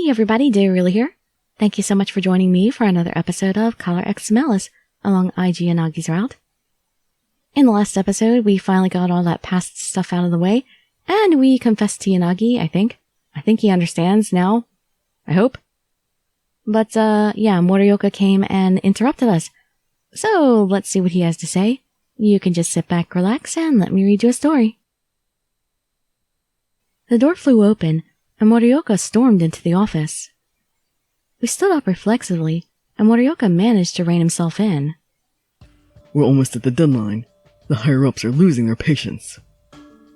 Hey everybody, Dirili here. Thank you so much for joining me for another episode of Color X Malice along Aiji Yanagi's route. In the last episode, we finally got all that past stuff out of the way, and we confessed to Yanagi, I think. I think he understands now. I hope. But, yeah, Morioka came and interrupted us. So, let's see what he has to say. You can just sit back, relax, and let me read you a story. The door flew open, and Morioka stormed into the office. We stood up reflexively, and Morioka managed to rein himself in. We're almost at the deadline. The higher-ups are losing their patience.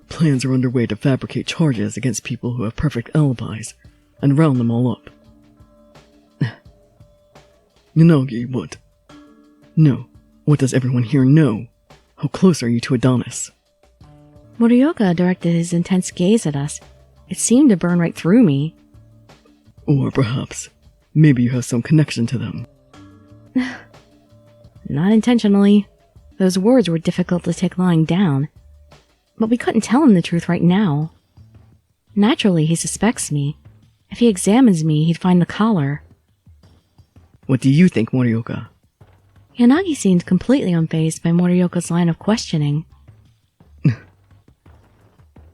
Plans are underway to fabricate charges against people who have perfect alibis, and round them all up. Yanagi, what? No, what does everyone here know? How close are you to Adonis? Morioka directed his intense gaze at us. It seemed to burn right through me. Or perhaps, maybe you have some connection to them. Not intentionally. Those words were difficult to take lying down. But we couldn't tell him the truth right now. Naturally, he suspects me. If he examines me, he'd find the collar. What do you think, Morioka? Yanagi seemed completely unfazed by Morioka's line of questioning.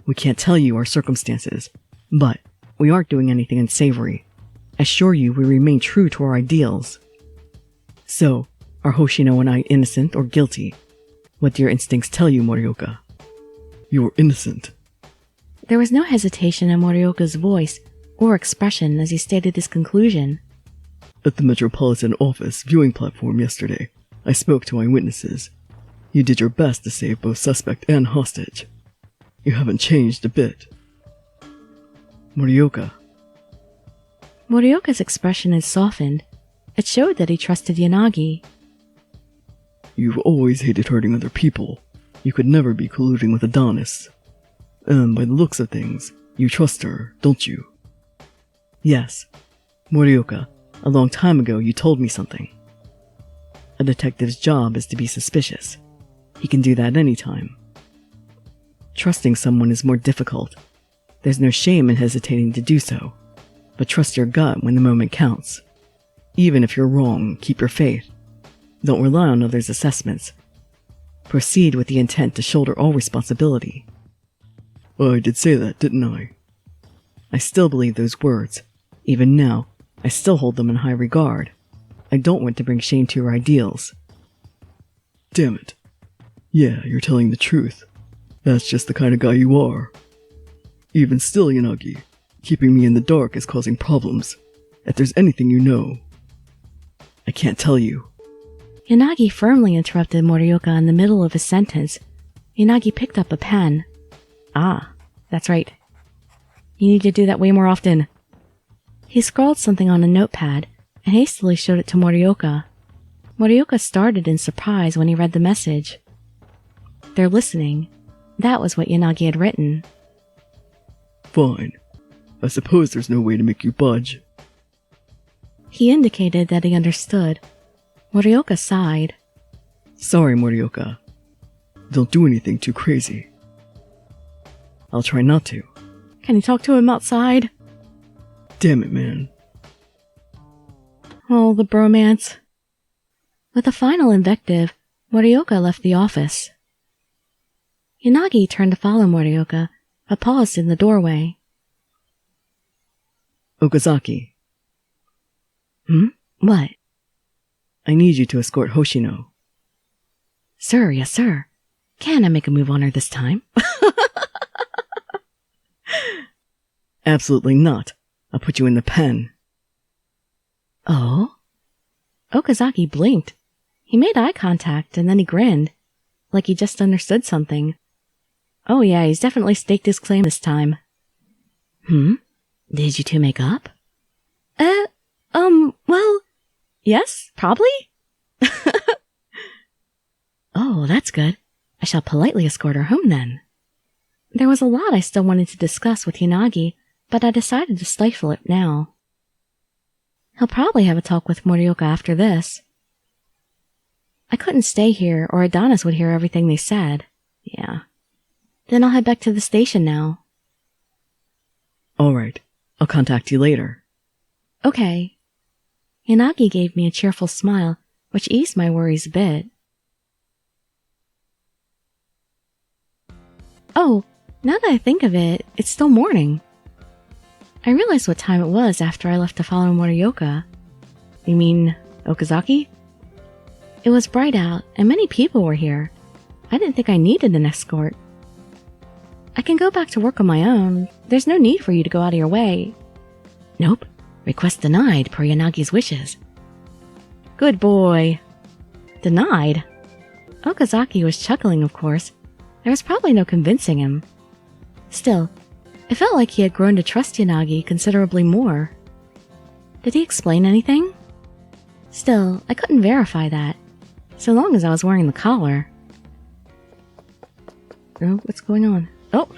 We can't tell you our circumstances, but we aren't doing anything unsavory. I assure you we remain true to our ideals. So, are Hoshino and I innocent or guilty? What do your instincts tell you, Morioka? You're innocent. There was no hesitation in Morioka's voice or expression as he stated his conclusion. At the Metropolitan Office viewing platform yesterday, I spoke to eyewitnesses. You did your best to save both suspect and hostage. You haven't changed a bit. Morioka. Morioka's expression had softened. It showed that he trusted Yanagi. You've always hated hurting other people. You could never be colluding with Adonis. And by the looks of things, you trust her, don't you? Yes. Morioka, a long time ago you told me something. A detective's job is to be suspicious. He can do that anytime. Trusting someone is more difficult. There's no shame in hesitating to do so, but trust your gut when the moment counts. Even if you're wrong, keep your faith. Don't rely on others' assessments. Proceed with the intent to shoulder all responsibility. I did say that, didn't I? I still believe those words. Even now, I still hold them in high regard. I don't want to bring shame to your ideals. Damn it. Yeah, you're telling the truth. That's just the kind of guy you are. Even still, Yanagi, keeping me in the dark is causing problems. If there's anything you know, I can't tell you. Yanagi firmly interrupted Morioka in the middle of his sentence. Yanagi picked up a pen. Ah, that's right. You need to do that way more often. He scrawled something on a notepad and hastily showed it to Morioka. Morioka started in surprise when he read the message. They're listening. That was what Yanagi had written. Fine. I suppose there's no way to make you budge. He indicated that he understood. Morioka sighed. Sorry, Morioka. Don't do anything too crazy. I'll try not to. Can you talk to him outside? Damn it, man. Oh, the bromance. With a final invective, Morioka left the office. Yanagi turned to follow Morioka, but paused in the doorway. Okazaki. What? I need you to escort Hoshino. Sir, yes, sir. Can I make a move on her this time? Absolutely not. I'll put you in the pen. Oh? Okazaki blinked. He made eye contact and then he grinned, like he just understood something. Oh yeah, he's definitely staked his claim this time. Did you two make up? Well, yes, probably? Oh, that's good. I shall politely escort her home then. There was a lot I still wanted to discuss with Yanagi, but I decided to stifle it now. He'll probably have a talk with Morioka after this. I couldn't stay here or Adonis would hear everything they said. Yeah. Then I'll head back to the station now. Alright, I'll contact you later. Okay. Yanagi gave me a cheerful smile, which eased my worries a bit. Oh, now that I think of it, it's still morning. I realized what time it was after I left to follow Morioka. You mean Okazaki? It was bright out, and many people were here. I didn't think I needed an escort. I can go back to work on my own. There's no need for you to go out of your way. Nope. Request denied per Yanagi's wishes. Good boy. Denied? Okazaki was chuckling, of course. There was probably no convincing him. Still, it felt like he had grown to trust Yanagi considerably more. Did he explain anything? Still, I couldn't verify that, so long as I was wearing the collar. Oh, what's going on? Oh!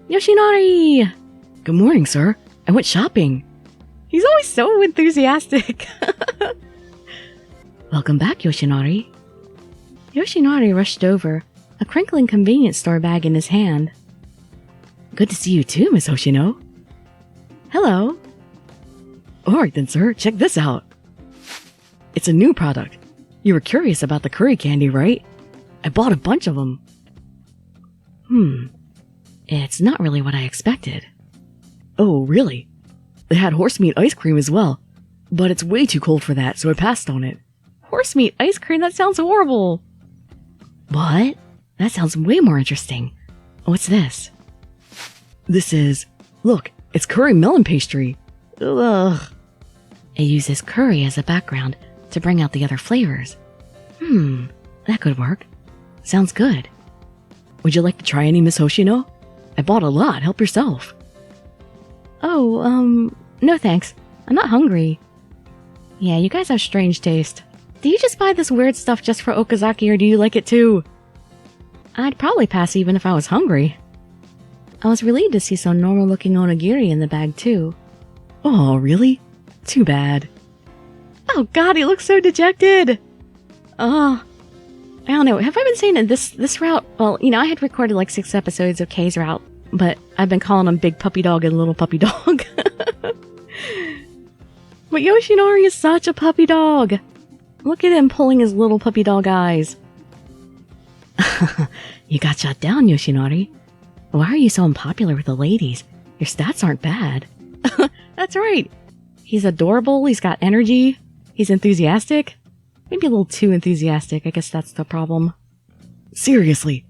Yoshinari! Good morning, sir. I went shopping. He's always so enthusiastic. Welcome back, Yoshinari. Yoshinari rushed over, a crinkling convenience store bag in his hand. Good to see you too, Miss Hoshino. Hello. Alright then, sir, check this out. It's a new product. You were curious about the curry candy, right? I bought a bunch of them. It's not really what I expected. Oh, really? They had horse meat ice cream as well, but it's way too cold for that, so I passed on it. Horse meat ice cream? That sounds horrible. What? That sounds way more interesting. What's this? This is... Look, it's curry melon pastry. Ugh. It uses curry as a background to bring out the other flavors. That could work. Sounds good. Would you like to try any, Miss Hoshino? I bought a lot. Help yourself. Oh, no thanks. I'm not hungry. Yeah, you guys have strange taste. Do you just buy this weird stuff just for Okazaki, or do you like it too? I'd probably pass even if I was hungry. I was relieved to see some normal-looking onigiri in the bag too. Oh, really? Too bad. Oh god, he looks so dejected! Oh, I don't know, have I been saying it this route? Well, you know, I had recorded like 6 episodes of K's route, but I've been calling him Big Puppy Dog and Little Puppy Dog. But Yoshinari is such a puppy dog! Look at him pulling his little puppy dog eyes. You got shot down, Yoshinari. Why are you so unpopular with the ladies? Your stats aren't bad. That's right. He's adorable, he's got energy, he's enthusiastic. Maybe a little too enthusiastic, I guess that's the problem. Seriously,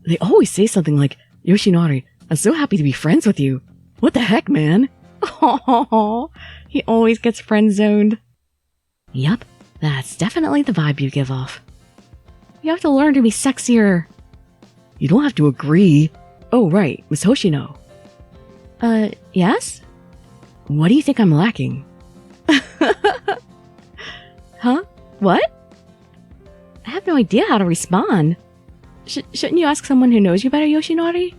they always say something like, Yoshinari, I'm so happy to be friends with you. What the heck, man? Oh, he always gets friend-zoned. Yup, that's definitely the vibe you give off. You have to learn to be sexier. You don't have to agree. Oh, right, Miss Hoshino. Yes? What do you think I'm lacking? Huh? What? I have no idea how to respond. Shouldn't you ask someone who knows you better, Yoshinari?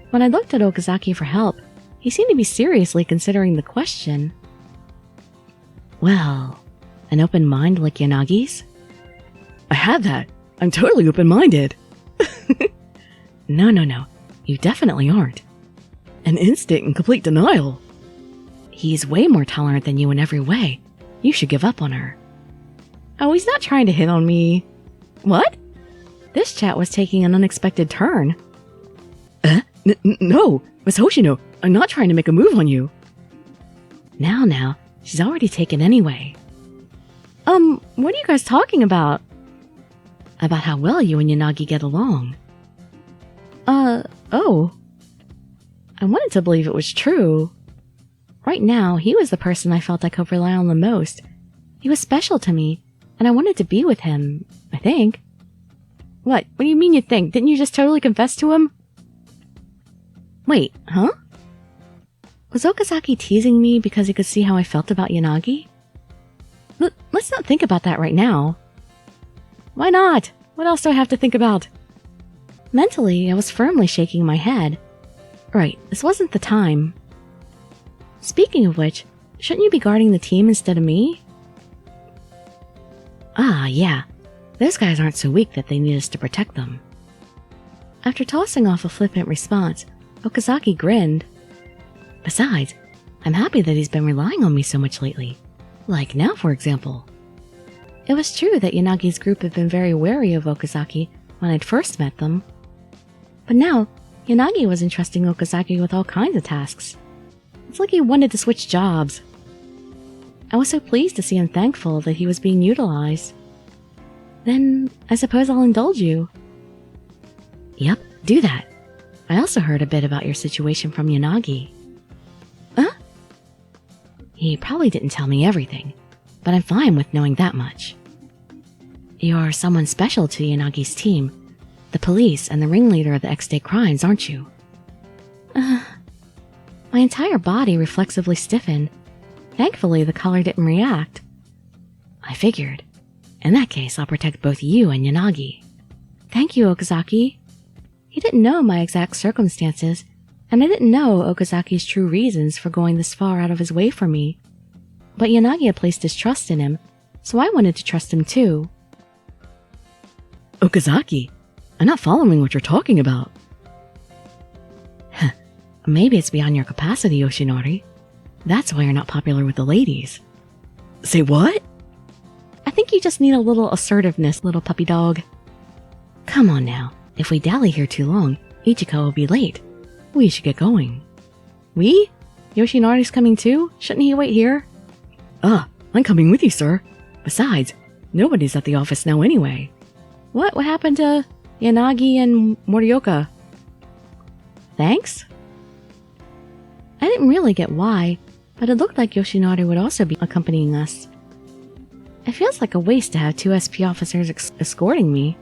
When I looked at Okazaki for help, he seemed to be seriously considering the question. Well, an open mind like Yanagi's? I have that. I'm totally open-minded. No. You definitely aren't. An instant in complete denial. He's way more tolerant than you in every way. You should give up on her. Oh, he's not trying to hit on me. What? This chat was taking an unexpected turn. No, Miss Hoshino, I'm not trying to make a move on you. Now, she's already taken anyway. What are you guys talking about? About how well you and Yanagi get along. Oh. I wanted to believe it was true. Right now, he was the person I felt I could rely on the most. He was special to me, and I wanted to be with him, I think. What do you mean you think? Didn't you just totally confess to him? Wait, huh? Was Okazaki teasing me because he could see how I felt about Yanagi? Let's not think about that right now. Why not? What else do I have to think about? Mentally, I was firmly shaking my head. Right, this wasn't the time. Speaking of which, shouldn't you be guarding the team instead of me? Ah, yeah. Those guys aren't so weak that they need us to protect them. After tossing off a flippant response, Okazaki grinned. Besides, I'm happy that he's been relying on me so much lately. Like now, for example. It was true that Yanagi's group had been very wary of Okazaki when I'd first met them. But now, Yanagi was entrusting Okazaki with all kinds of tasks. It's like he wanted to switch jobs. I was so pleased to see him thankful that he was being utilized. Then, I suppose I'll indulge you. Yep, do that. I also heard a bit about your situation from Yanagi. Huh? He probably didn't tell me everything, but I'm fine with knowing that much. You're someone special to Yanagi's team, the police and the ringleader of the X-Day crimes, aren't you? My entire body reflexively stiffened. Thankfully, the collar didn't react. I figured. In that case, I'll protect both you and Yanagi. Thank you, Okazaki. He didn't know my exact circumstances, and I didn't know Okazaki's true reasons for going this far out of his way for me. But Yanagi had placed his trust in him, so I wanted to trust him too. Okazaki, I'm not following what you're talking about. Maybe it's beyond your capacity, Yoshinori. That's why you're not popular with the ladies. Say what? I think you just need a little assertiveness, little puppy dog. Come on now. If we dally here too long, Ichika will be late. We should get going. We? Yoshinori's coming too? Shouldn't he wait here? I'm coming with you, sir. Besides, nobody's at the office now anyway. What happened to Yanagi and Morioka? Thanks? I didn't really get why, but it looked like Yoshinori would also be accompanying us. It feels like a waste to have two SP officers escorting me.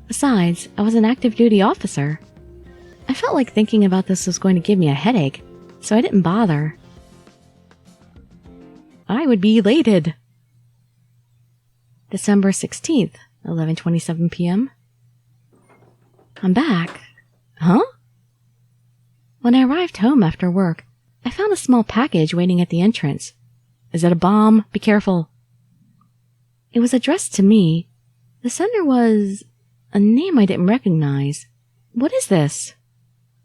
Besides, I was an active duty officer. I felt like thinking about this was going to give me a headache, so I didn't bother. I would be elated. December 16th, 11:27 p.m. I'm back. Huh? When I arrived home after work, I found a small package waiting at the entrance. Is it a bomb? Be careful. It was addressed to me. The sender was a name I didn't recognize. What is this?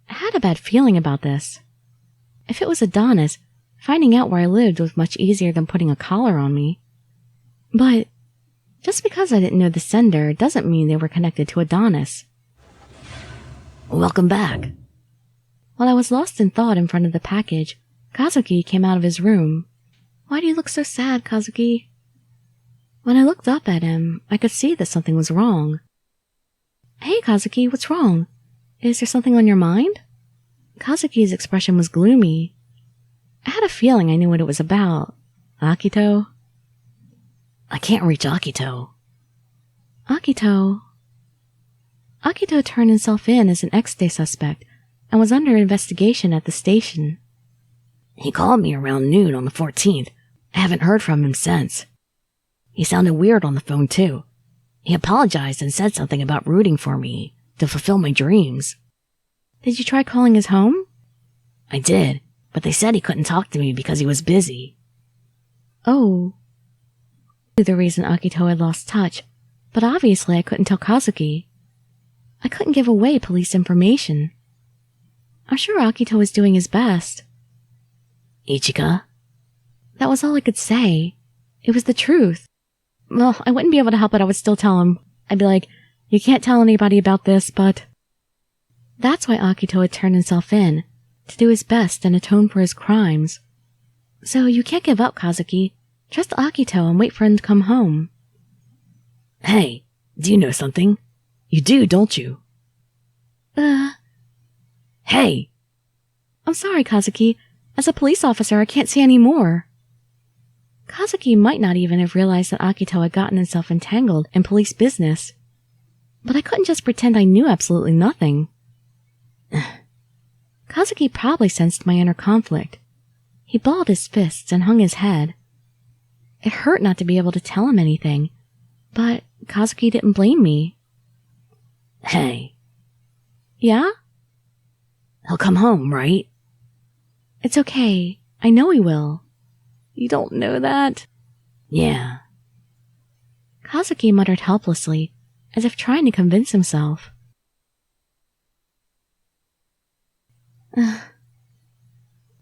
I had a bad feeling about this. If it was Adonis, finding out where I lived was much easier than putting a collar on me. But just because I didn't know the sender doesn't mean they were connected to Adonis. Welcome back. While I was lost in thought in front of the package, Kazuki came out of his room. Why do you look so sad, Kazuki? When I looked up at him, I could see that something was wrong. Hey, Kazuki, what's wrong? Is there something on your mind? Kazuki's expression was gloomy. I had a feeling I knew what it was about. Akito? I can't reach Akito. Akito turned himself in as an X-Day suspect and was under investigation at the station. He called me around noon on the 14th. I haven't heard from him since. He sounded weird on the phone, too. He apologized and said something about rooting for me to fulfill my dreams. Did you try calling his home? I did, but they said he couldn't talk to me because he was busy. Oh. I knew the reason Akito had lost touch, but obviously I couldn't tell Kazuki. I couldn't give away police information. I'm sure Akito was doing his best. Ichika? That was all I could say. It was the truth. Well, I wouldn't be able to help it. I would still tell him. I'd be like, you can't tell anybody about this, but... That's why Akito had turned himself in, to do his best and atone for his crimes. So you can't give up, Kazuki. Trust Akito and wait for him to come home. Hey, do you know something? You do, don't you? Hey! I'm sorry, Kazuki. As a police officer, I can't say any more. Kazuki might not even have realized that Akito had gotten himself entangled in police business. But I couldn't just pretend I knew absolutely nothing. Kazuki probably sensed my inner conflict. He balled his fists and hung his head. It hurt not to be able to tell him anything, but Kazuki didn't blame me. Hey. Yeah? He'll come home, right? It's okay. I know he will. You don't know that? Yeah. Kazuki muttered helplessly, as if trying to convince himself.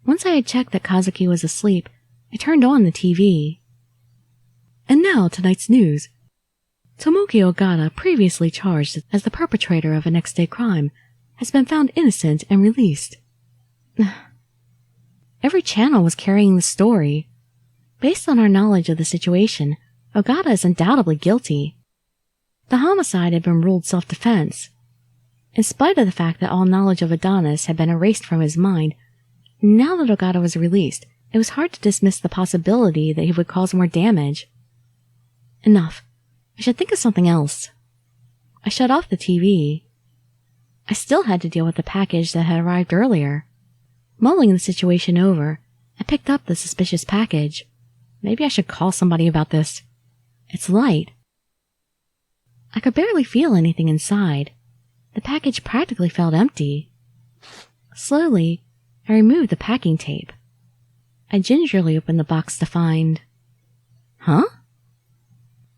Once I had checked that Kazuki was asleep, I turned on the TV. And now tonight's news. Tomoki Ogata, previously charged as the perpetrator of a next-day crime, has been found innocent and released. Every channel was carrying the story. Based on our knowledge of the situation, Ogata is undoubtedly guilty. The homicide had been ruled self-defense. In spite of the fact that all knowledge of Adonis had been erased from his mind, now that Ogata was released, it was hard to dismiss the possibility that he would cause more damage. Enough. I should think of something else. I shut off the TV. I still had to deal with the package that had arrived earlier. Mulling the situation over, I picked up the suspicious package. Maybe I should call somebody about this. It's light. I could barely feel anything inside. The package practically felt empty. Slowly, I removed the packing tape. I gingerly opened the box to find... Huh?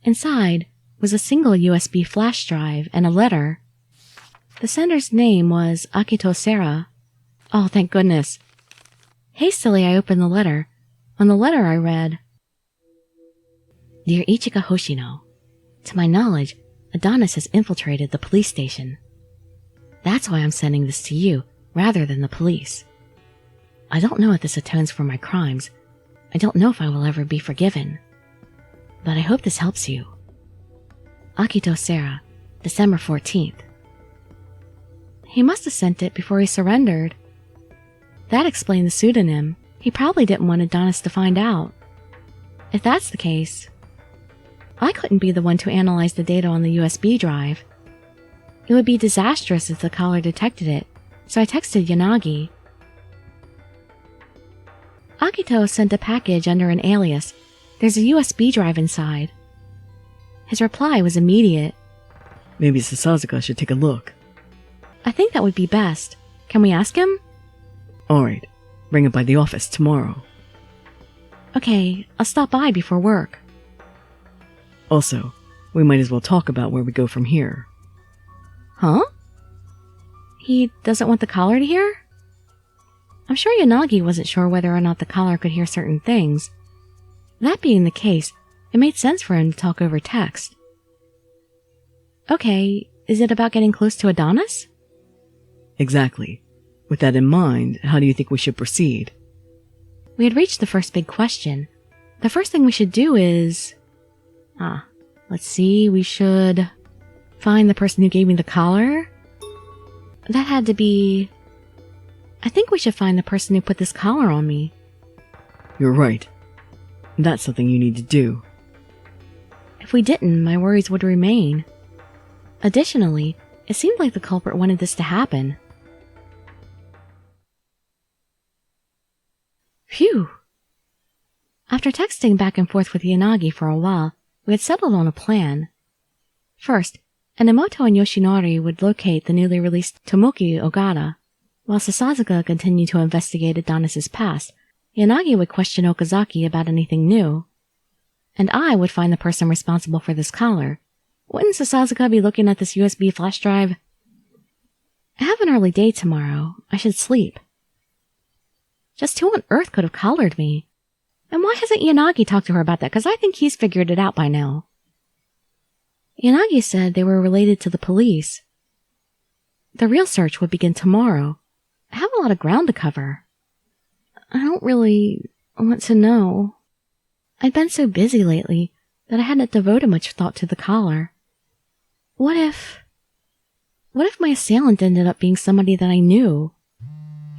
Inside was a single USB flash drive and a letter. The sender's name was Akito Sera. Oh, thank goodness. Hastily, I opened the letter. On the letter, I read, Dear Ichika Hoshino, to my knowledge, Adonis has infiltrated the police station. That's why I'm sending this to you, rather than the police. I don't know if this atones for my crimes. I don't know if I will ever be forgiven. But I hope this helps you. Akito Sera, December 14th. He must have sent it before he surrendered. That explained the pseudonym. He probably didn't want Adonis to find out. If that's the case, I couldn't be the one to analyze the data on the USB drive. It would be disastrous if the caller detected it, so I texted Yanagi. Akito sent a package under an alias. There's a USB drive inside. His reply was immediate. Maybe Sasazaka should take a look. I think that would be best. Can we ask him? Alright, bring it by the office tomorrow. Okay, I'll stop by before work. Also, we might as well talk about where we go from here. Huh? He doesn't want the caller to hear? I'm sure Yanagi wasn't sure whether or not the caller could hear certain things. That being the case, it made sense for him to talk over text. Okay, is it about getting close to Adonis? Exactly. With that in mind, how do you think we should proceed? We had reached the first big question. The first thing we should do is... let's see, we should find the person who gave me the collar. That had to be... I think we should find the person who put this collar on me. You're right. That's something you need to do. If we didn't, my worries would remain. Additionally, it seemed like the culprit wanted this to happen. Phew! After texting back and forth with Yanagi for a while, we had settled on a plan. First, Enomoto and Yoshinori would locate the newly released Tomoki Ogata, while Sasazaka continued to investigate Adonis' past. Yanagi would question Okazaki about anything new, and I would find the person responsible for this collar. Wouldn't Sasazaka be looking at this USB flash drive? I have an early day tomorrow. I should sleep. Just who on earth could have collared me? And why hasn't Yanagi talked to her about that? Because I think he's figured it out by now. Yanagi said they were related to the police. The real search would begin tomorrow. I have a lot of ground to cover. I don't really want to know. I'd been so busy lately that I hadn't devoted much thought to the collar. What if my assailant ended up being somebody that I knew?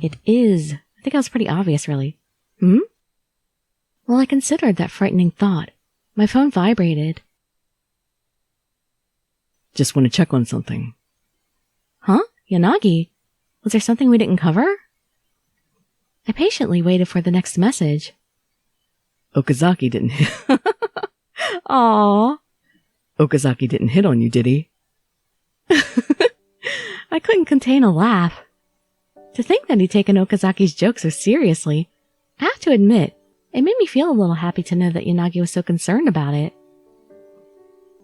It is. I think that was pretty obvious, really. Well, I considered that frightening thought. My phone vibrated. Just want to check on something. Huh? Yanagi? Was there something we didn't cover? I patiently waited for the next message. Okazaki didn't hit... Aww. Okazaki didn't hit on you, did he? I couldn't contain a laugh. To think that he'd taken Okazaki's joke so seriously, I have to admit, it made me feel a little happy to know that Yanagi was so concerned about it.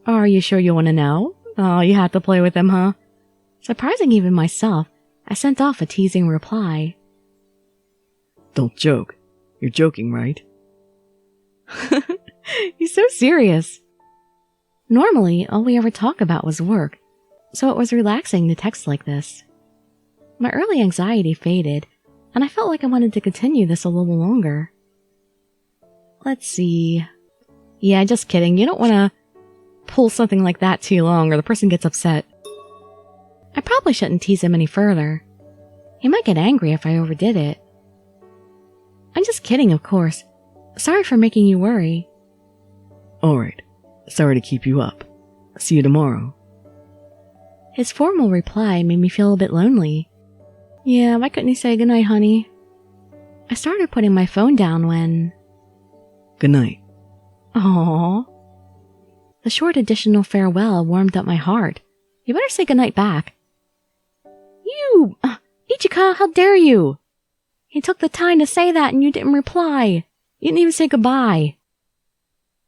Are you sure you want to know? Oh, you had to play with him, huh? Surprising even myself, I sent off a teasing reply. Don't joke. You're joking, right? He's so serious. Normally, all we ever talk about was work, so it was relaxing to text like this. My early anxiety faded, and I felt like I wanted to continue this a little longer. Let's see. Yeah, just kidding. You don't want to pull something like that too long or the person gets upset. I probably shouldn't tease him any further. He might get angry if I overdid it. I'm just kidding, of course. Sorry for making you worry. Alright. Sorry to keep you up. See you tomorrow. His formal reply made me feel a bit lonely. Yeah, why couldn't he say goodnight, honey? I started putting my phone down when... Good night. Aww. The short additional farewell warmed up my heart. You better say goodnight back. You! Ichika, how dare you! He took the time to say that and you didn't reply. You didn't even say goodbye.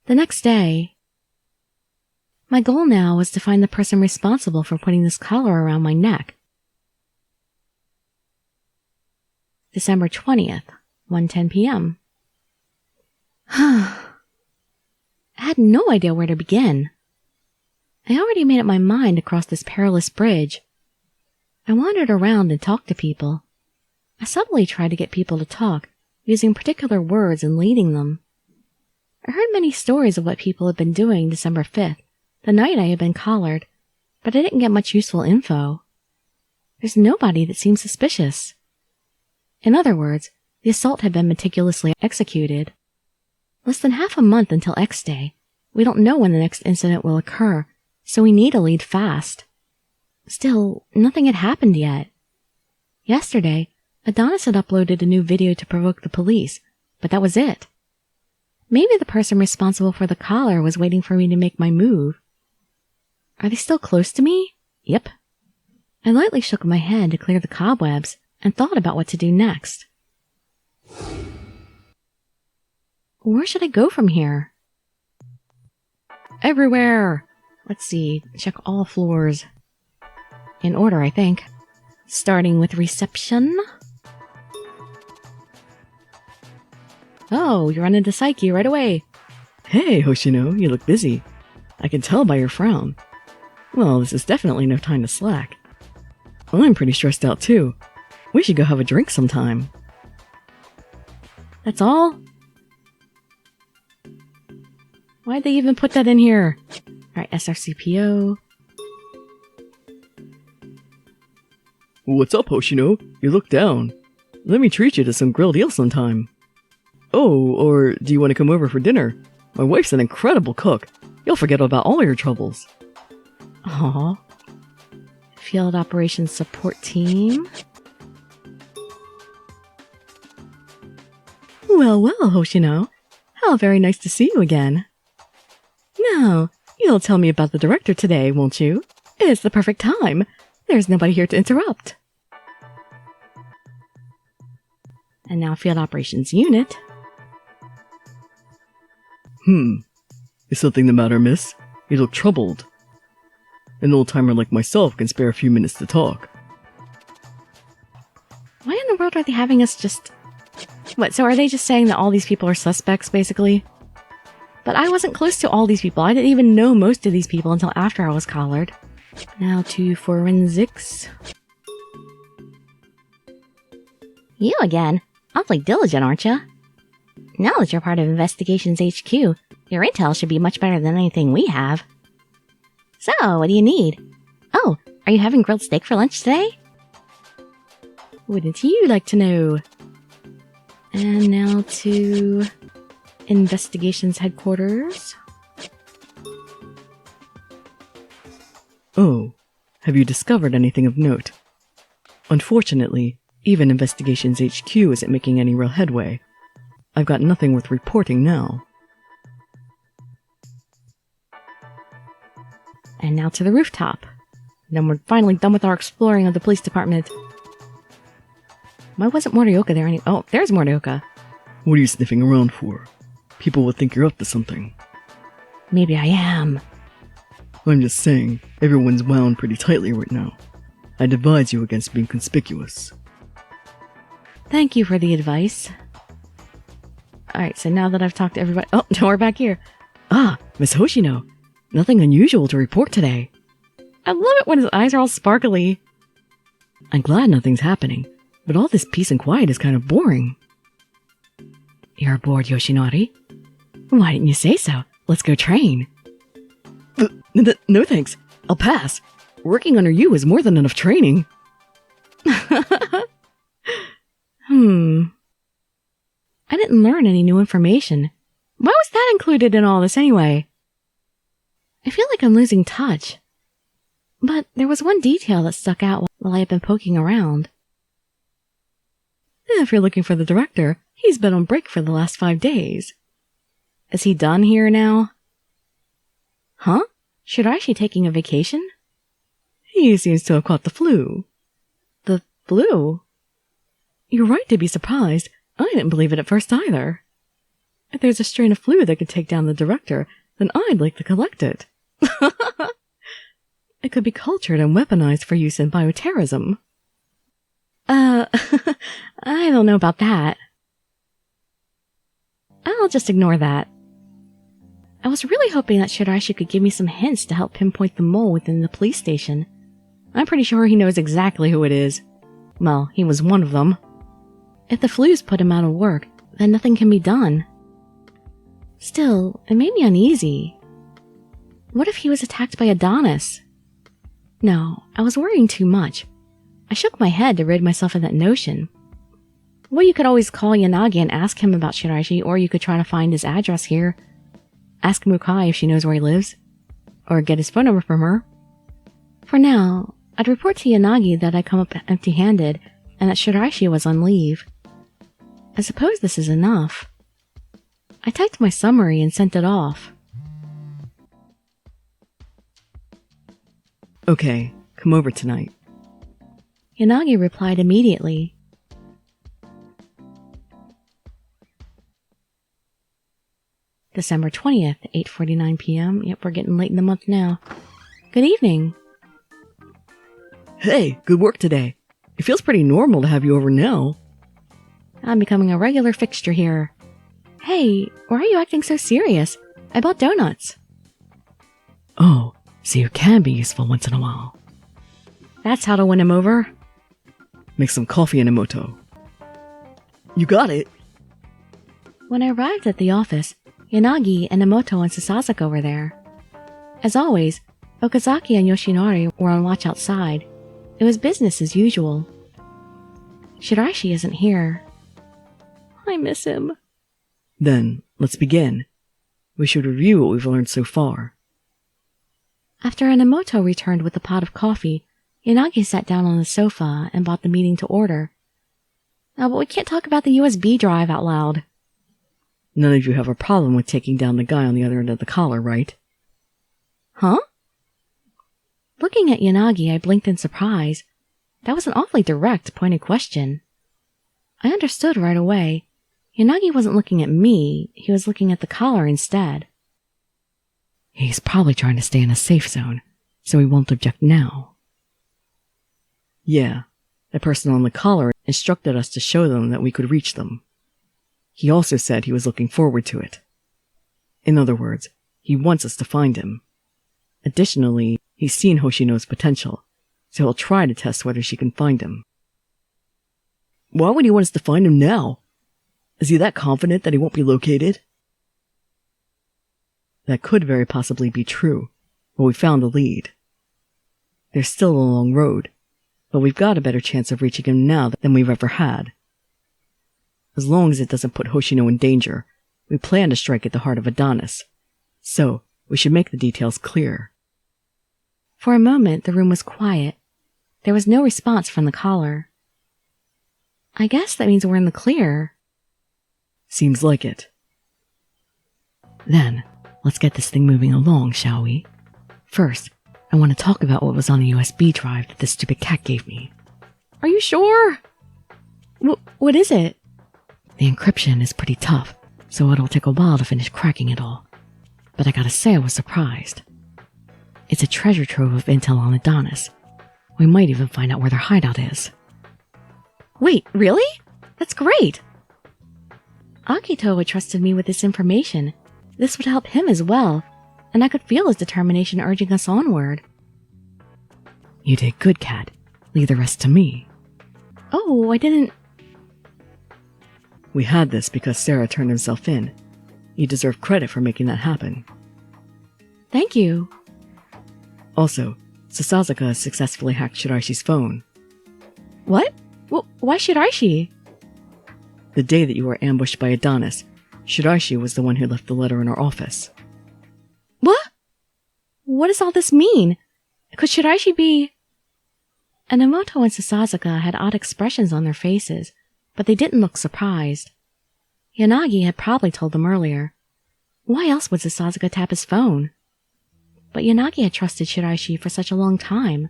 The next day, my goal now was to find the person responsible for putting this collar around my neck. December 20th, 1:10 p.m. I had no idea where to begin. I already made up my mind to cross this perilous bridge. I wandered around and talked to people. I subtly tried to get people to talk, using particular words and leading them. I heard many stories of what people had been doing December 5th, the night I had been collared, but I didn't get much useful info. There's nobody that seemed suspicious. In other words, the assault had been meticulously executed. Less than half a month until X Day. We don't know when the next incident will occur, so we need a lead fast. Still, nothing had happened yet. Yesterday, Adonis had uploaded a new video to provoke the police, but that was it. Maybe the person responsible for the collar was waiting for me to make my move. Are they still close to me? Yep. I lightly shook my head to clear the cobwebs and thought about what to do next. Where should I go from here? Everywhere! Let's see, check all floors. In order, I think. Starting with reception. Oh, you run into Psyche right away. Hey, Hoshino, you look busy. I can tell by your frown. Well, this is definitely no time to slack. I'm pretty stressed out too. We should go have a drink sometime. That's all? Why'd they even put that in here? Alright, SRCPO. What's up, Hoshino? You look down. Let me treat you to some grilled eel sometime. Oh, or do you want to come over for dinner? My wife's an incredible cook. You'll forget about all your troubles. Aww. Field Operations Support Team. Well, Hoshino. How very nice to see you again. Now, you'll tell me about the director today, won't you? It's the perfect time. There's nobody here to interrupt. And now Field Operations Unit. Is something the matter, miss? You look troubled. An old-timer like myself can spare a few minutes to talk. Why in the world are they having us just... What, so are they just saying that all these people are suspects, basically? But I wasn't close to all these people. I didn't even know most of these people until after I was collared. Now to forensics. You again? Awfully diligent, aren't you? Now that you're part of Investigations HQ, your intel should be much better than anything we have. So, what do you need? Oh, are you having grilled steak for lunch today? Wouldn't you like to know? And now to Investigations Headquarters. Oh, have you discovered anything of note? Unfortunately, even Investigations HQ isn't making any real headway. I've got nothing worth reporting now. And now to the rooftop. Then we're finally done with our exploring of the police department. Why wasn't Morioka there any— Oh, there's Morioka. What are you sniffing around for? People would think you're up to something. Maybe I am. I'm just saying, everyone's wound pretty tightly right now. I'd advise you against being conspicuous. Thank you for the advice. Alright, so now that I've talked to everybody... Oh, now we're back here. Ah, Miss Hoshino. Nothing unusual to report today. I love it when his eyes are all sparkly. I'm glad nothing's happening, but all this peace and quiet is kind of boring. You're bored, Yoshinori? Why didn't you say so? Let's go train. No thanks. I'll pass. Working under you is more than enough training. I didn't learn any new information. Why was that included in all this anyway? I feel like I'm losing touch. But there was one detail that stuck out while I had been poking around. If you're looking for the director, he's been on break for the last 5 days. Is he done here now? Huh? Shiraishi taking a vacation? He seems to have caught the flu. The flu? You're right to be surprised. I didn't believe it at first either. If there's a strain of flu that could take down the director, then I'd like to collect it. It could be cultured and weaponized for use in bioterrorism. I don't know about that. I'll just ignore that. I was really hoping that Shiraishi could give me some hints to help pinpoint the mole within the police station. I'm pretty sure he knows exactly who it is. Well, he was one of them. If the flu's put him out of work, then nothing can be done. Still, it made me uneasy. What if he was attacked by Adonis? No, I was worrying too much. I shook my head to rid myself of that notion. Well, you could always call Yanagi and ask him about Shiraishi, or you could try to find his address here. Ask Mukai if she knows where he lives, or get his phone number from her. For now, I'd report to Yanagi that I come up empty-handed and that Shiraishi was on leave. I suppose this is enough. I typed my summary and sent it off. Okay, come over tonight. Yanagi replied immediately. December 20th, 8:49 p.m. Yep, we're getting late in the month now. Good evening. Hey, good work today. It feels pretty normal to have you over now. I'm becoming a regular fixture here. Hey, why are you acting so serious? I bought donuts. Oh, so you can be useful once in a while. That's how to win him over. Make some coffee, Inamoto. You got it. When I arrived at the office, Yanagi, Inamoto, and Sasazako were there. As always, Okazaki and Yoshinori were on watch outside. It was business as usual. Shiraishi isn't here. I miss him. Then, let's begin. We should review what we've learned so far. After Inamoto returned with a pot of coffee, Yanagi sat down on the sofa and brought the meeting to order. But we can't talk about the USB drive out loud. None of you have a problem with taking down the guy on the other end of the collar, right? Huh? Looking at Yanagi, I blinked in surprise. That was an awfully direct, pointed question. I understood right away. Yanagi wasn't looking at me, he was looking at the collar instead. He's probably trying to stay in a safe zone, so he won't object now. Yeah, the person on the collar instructed us to show them that we could reach them. He also said he was looking forward to it. In other words, he wants us to find him. Additionally, he's seen Hoshino's potential, so he'll try to test whether she can find him. Why would he want us to find him now? Is he that confident that he won't be located? That could very possibly be true, but we found the lead. There's still a long road, but we've got a better chance of reaching him now than we've ever had. As long as it doesn't put Hoshino in danger, we plan to strike at the heart of Adonis. So, we should make the details clear. For a moment, the room was quiet. There was no response from the caller. I guess that means we're in the clear. Seems like it. Then, let's get this thing moving along, shall we? First, I want to talk about what was on the USB drive that the stupid cat gave me. Are you sure? What is it? The encryption is pretty tough, so it'll take a while to finish cracking it all. But I gotta say I was surprised. It's a treasure trove of intel on Adonis. We might even find out where their hideout is. Wait, really? That's great! Akito had trusted me with this information. This would help him as well, and I could feel his determination urging us onward. You did good, Cat. Leave the rest to me. Oh, I didn't... We had this because Sarah turned himself in. You deserve credit for making that happen. Thank you. Also, Sasazaka has successfully hacked Shiraishi's phone. What? Why Shiraishi? The day that you were ambushed by Adonis, Shiraishi was the one who left the letter in our office. What? What does all this mean? Could Shiraishi be... Enomoto and Sasazaka had odd expressions on their faces, but they didn't look surprised. Yanagi had probably told them earlier. Why else would Sasazaka tap his phone? But Yanagi had trusted Shiraishi for such a long time.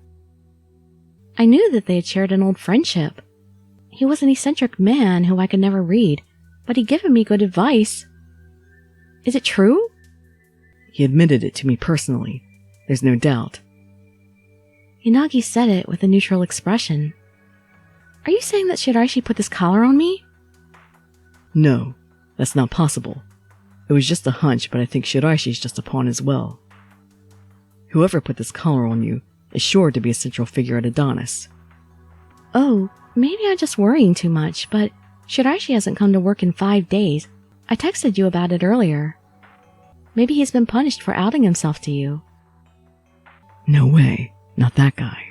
I knew that they had shared an old friendship. He was an eccentric man who I could never read, but he'd given me good advice. Is it true? He admitted it to me personally. There's no doubt. Yanagi said it with a neutral expression. Are you saying that Shiraishi put this collar on me? No, that's not possible. It was just a hunch, but I think Shiraishi's just a pawn as well. Whoever put this collar on you is sure to be a central figure at Adonis. Oh, maybe I'm just worrying too much, but Shiraishi hasn't come to work in 5 days. I texted you about it earlier. Maybe he's been punished for outing himself to you. No way, not that guy.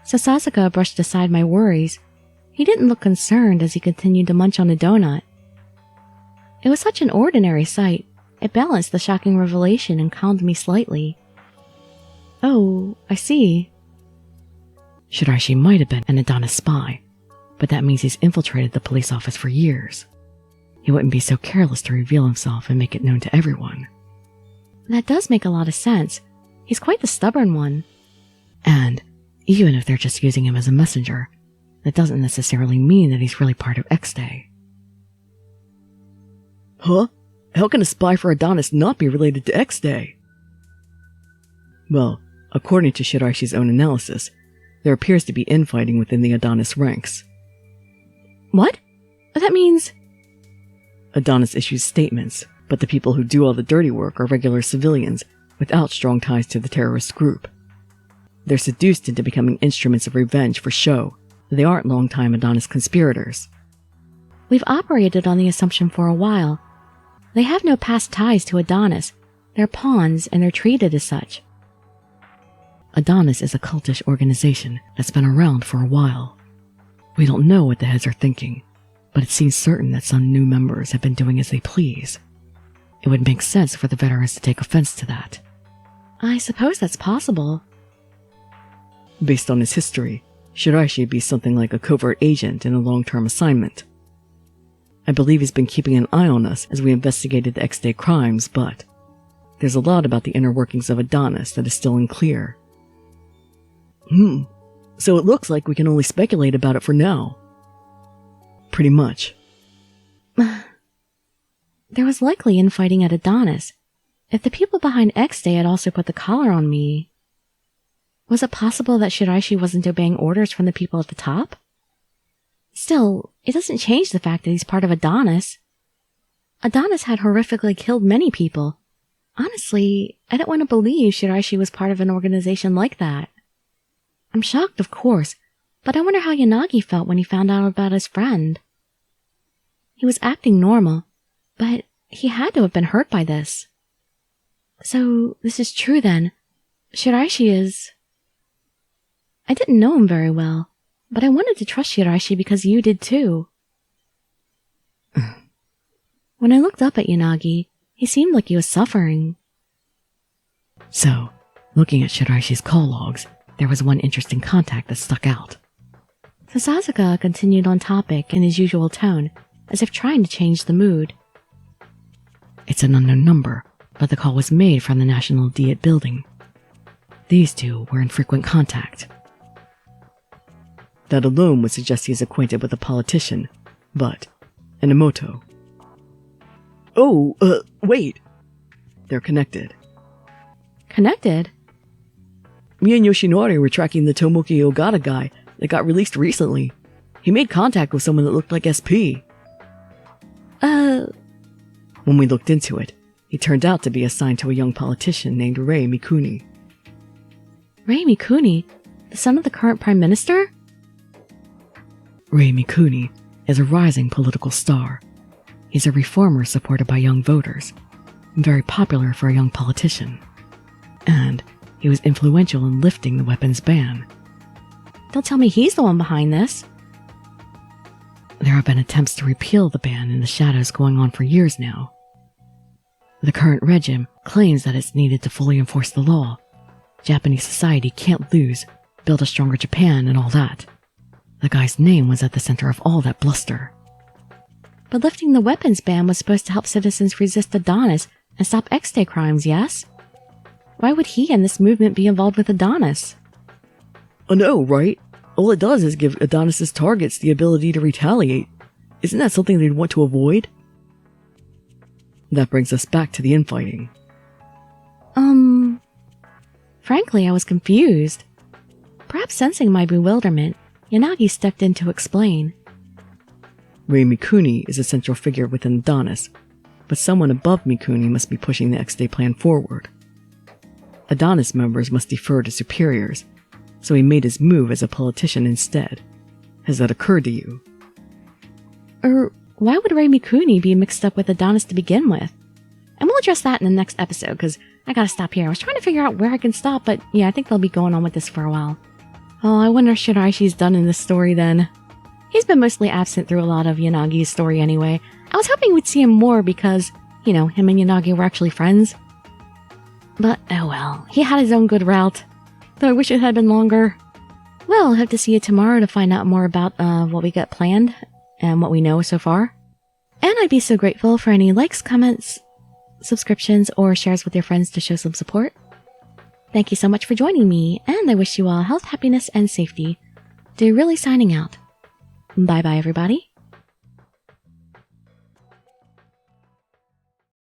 Sasazaka brushed aside my worries. He didn't look concerned as he continued to munch on a donut. It was such an ordinary sight. It balanced the shocking revelation and calmed me slightly. Oh, I see. Shiraishi might have been an Adonis spy, but that means he's infiltrated the police office for years. He wouldn't be so careless to reveal himself and make it known to everyone. That does make a lot of sense. He's quite the stubborn one. And even if they're just using him as a messenger, that doesn't necessarily mean that he's really part of X-Day. Huh? How can a spy for Adonis not be related to X-Day? Well, according to Shiraishi's own analysis, there appears to be infighting within the Adonis ranks. What? That means... Adonis issues statements, but the people who do all the dirty work are regular civilians without strong ties to the terrorist group. They're seduced into becoming instruments of revenge for show. They aren't long-time Adonis conspirators. We've operated on the assumption for a while. They have no past ties to Adonis. They're pawns, and they're treated as such. Adonis is a cultish organization that's been around for a while. We don't know what the heads are thinking, but it seems certain that some new members have been doing as they please. It would make sense for the veterans to take offense to that. I suppose that's possible. Based on his history, Shiraishi would be something like a covert agent in a long-term assignment. I believe he's been keeping an eye on us as we investigated the X-Day crimes, but there's a lot about the inner workings of Adonis that is still unclear. So it looks like we can only speculate about it for now. Pretty much. There was likely infighting at Adonis. If the people behind X-Day had also put the collar on me... Was it possible that Shiraishi wasn't obeying orders from the people at the top? Still, it doesn't change the fact that he's part of Adonis. Adonis had horrifically killed many people. Honestly, I don't want to believe Shiraishi was part of an organization like that. I'm shocked, of course, but I wonder how Yanagi felt when he found out about his friend. He was acting normal, but he had to have been hurt by this. So, this is true then. Shiraishi is... I didn't know him very well, but I wanted to trust Shiraishi because you did too. When I looked up at Yanagi, he seemed like he was suffering. So, looking at Shiraishi's call logs, there was one interesting contact that stuck out. Sasazaka continued on topic in his usual tone, as if trying to change the mood. It's an unknown number, but the call was made from the National Diet building. These two were in frequent contact. That alone would suggest he is acquainted with a politician, but Enomoto. Wait! They're connected. Connected? Me and Yoshinori were tracking the Tomoki Ogata guy that got released recently. He made contact with someone that looked like SP. When we looked into it, he turned out to be assigned to a young politician named Rei Mikuni. Rei Mikuni? The son of the current prime minister? Rei Mikuni is a rising political star. He's a reformer supported by young voters, and very popular for a young politician. And he was influential in lifting the weapons ban. Don't tell me he's the one behind this. There have been attempts to repeal the ban in the shadows going on for years now. The current regime claims that it's needed to fully enforce the law. Japanese society can't lose, build a stronger Japan and all that. The guy's name was at the center of all that bluster. But lifting the weapons ban was supposed to help citizens resist Adonis and stop X-Day crimes, yes? Why would he and this movement be involved with Adonis? I know, right? All it does is give Adonis's targets the ability to retaliate. Isn't that something they'd want to avoid? That brings us back to the infighting. Frankly, I was confused. Perhaps sensing my bewilderment, Yanagi stepped in to explain. Rei Mikuni is a central figure within Adonis, but someone above Mikuni must be pushing the X-Day plan forward. Adonis members must defer to superiors, so he made his move as a politician instead. Has that occurred to you? Why would Rei Mikuni be mixed up with Adonis to begin with? And we'll address that in the next episode, because I gotta stop here. I was trying to figure out where I can stop, but yeah, I think they'll be going on with this for a while. Oh, I wonder what Shiraishi's done in this story then. He's been mostly absent through a lot of Yanagi's story anyway. I was hoping we'd see him more because, you know, him and Yanagi were actually friends. But oh well, he had his own good route. Though I wish it had been longer. Well, I'll have to see you tomorrow to find out more about what we got planned and what we know so far. And I'd be so grateful for any likes, comments, subscriptions, or shares with your friends to show some support. Thank you so much for joining me, and I wish you all health, happiness, and safety. Dirili signing out. Bye-bye, everybody.